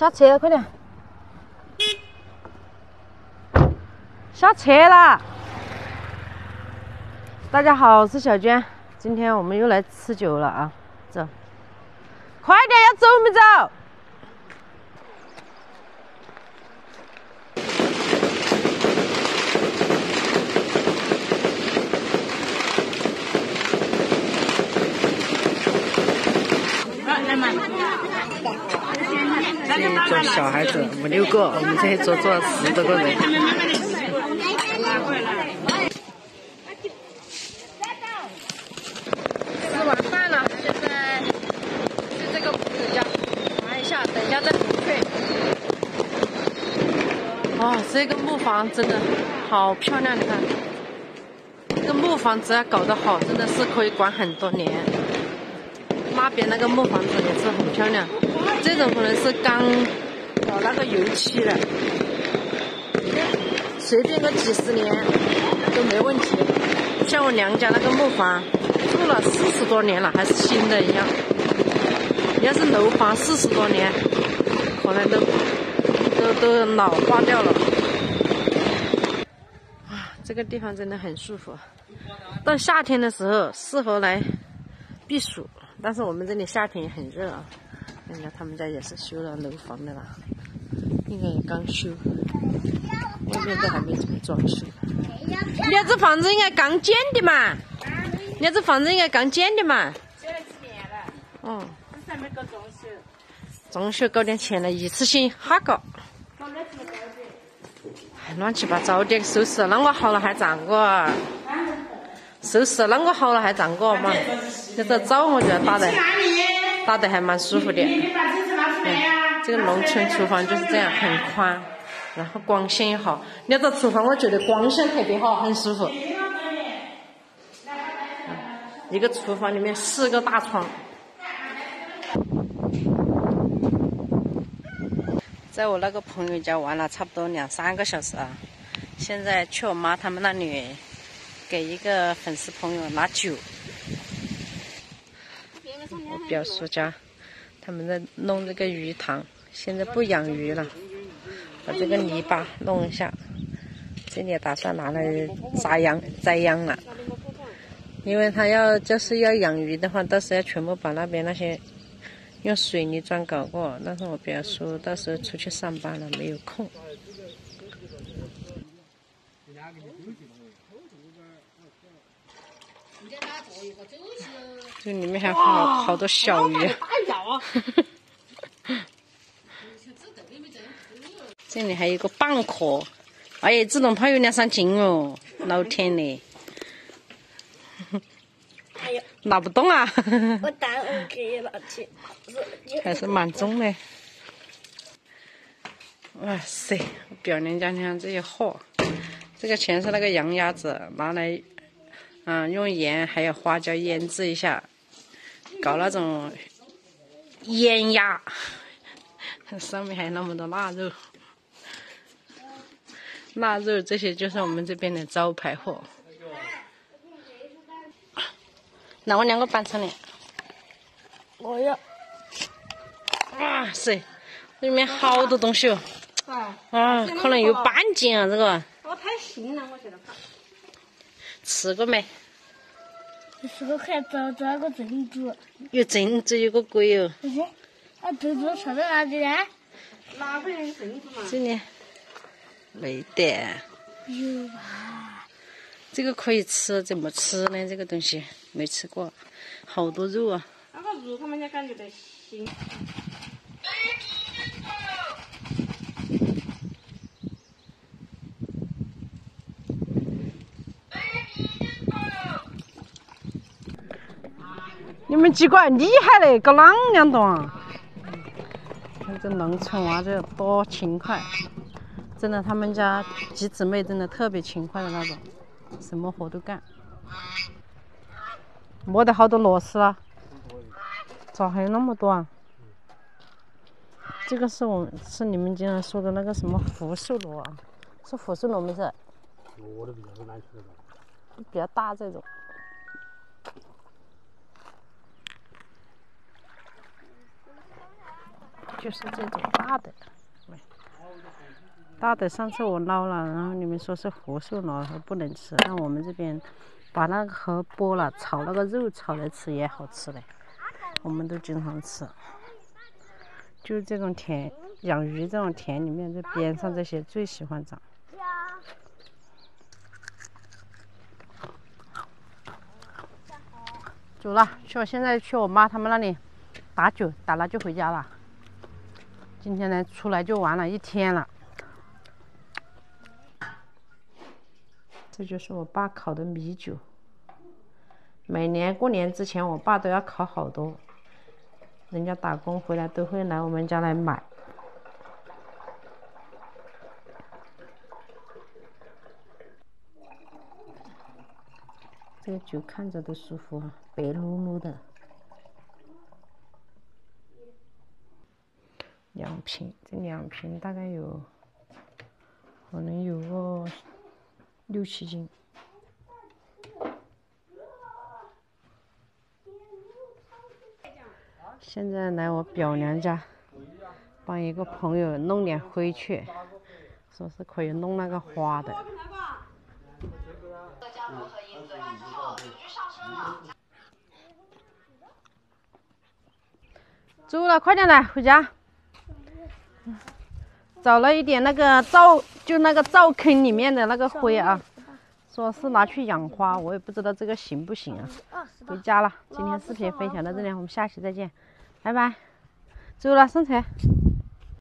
下车快点！下车啦！大家好，我是小娟，今天我们又来吃酒了啊！走，快点，要走没走？这桌小孩子5、6个，我们这一桌坐了10多个人。吃完饭了，现在去这个朋友家玩一下，等一下再回去。哦，这个木房真的好漂亮，你看，这个木房只要搞得好，真的是可以管很多年。那边那个木房子也是很漂亮，这种可能是刚搞那个油漆了，随便个几十年都没问题。像我娘家那个木房，住了40多年了，还是新的一样。要是楼房40多年，可能都老化掉了。啊，这个地方真的很舒服。到夏天的时候适合来避暑。但是我们这里夏天也很热啊，人家他们家也是修了楼房的啦，应该也刚修，外面都还没怎么装修。你这房子应该刚建的嘛？你这房子应该刚建的嘛？修了几年了。嗯。这还没搞装修。装修搞点钱了，一次性哈搞。乱七八糟的收拾，那我好了还涨过。收拾那个好了还涨过嘛？这个灶我觉得打得还蛮舒服的。这个农村厨房就是这样，很宽，然后光线也好。你这厨房我觉得光线特别好，很舒服。一个厨房里面4个大窗。在我那个朋友家玩了差不多2、3个小时啊，现在去我妈他们那里。给一个粉丝朋友拿酒，我表叔家他们在弄这个鱼塘，现在不养鱼了，把这个泥巴弄一下，这里打算拿来栽秧了，因为他就是要养鱼的话，到时候要全部把那边那些用水泥砖搞过，但是我表叔到时候出去上班了，没有空。这里面还好多小鱼。这里还有个蚌壳，哎呀，这龙它有2、3斤哦，老天嘞！拿不动啊！我当然可以拿去，还是蛮重的。哇塞，表娘家你看这些货，这个全是那个羊鸭子拿来。用盐还有花椒腌制一下，搞那种腌鸭，上面还有那么多腊肉，腊肉这些就是我们这边的招牌货。那我2个搬上来，我要。哇塞，这里面好多东西哦！啊，可能有半斤啊，这个。我太腥了，我觉得。吃过没？这个还找个珍珠。有珍珠，有个龟哦。不是，那珍珠藏在哪里呢？哪个有珍珠嘛？这里没得。有吧？这个可以吃，怎么吃呢？这个东西没吃过，好多肉啊。那个肉他们家感觉得腥。你们几个厉害嘞，搞啷样懂啊？看这农村娃这多勤快，真的，他们家几姊妹真的特别勤快的那种，什么活都干。磨得好多螺丝啊？咋还有那么多啊？这个是你们经常说的那个什么福寿螺啊？是福寿螺没是？我的比较难吃的。比较大这种。就是这种大的。大的上次我捞了，然后你们说是活瘦了，说不能吃，但我们这边把那个壳剥了，炒那个肉炒来吃也好吃嘞，我们都经常吃。就是这种田，养鱼这种田里面，这边上这些最喜欢长。走了，现在去我妈他们那里打酒，打了就回家了。今天呢，出来就玩了一天了。这就是我爸烤的米酒，每年过年之前，我爸都要烤好多，人家打工回来都会来我们家来买。这个酒看着都舒服啊，白噜噜的。2瓶，这2瓶大概有，可能有个6、7斤。现在来我表娘家，帮一个朋友弄点灰去，说是可以弄那个花的。走了，快点来回家。找了一点那个就那个灶坑里面的那个灰啊，说是拿去养花，我也不知道这个行不行啊。回家了，今天视频分享到这里，我们下期再见，拜拜。走了，上车。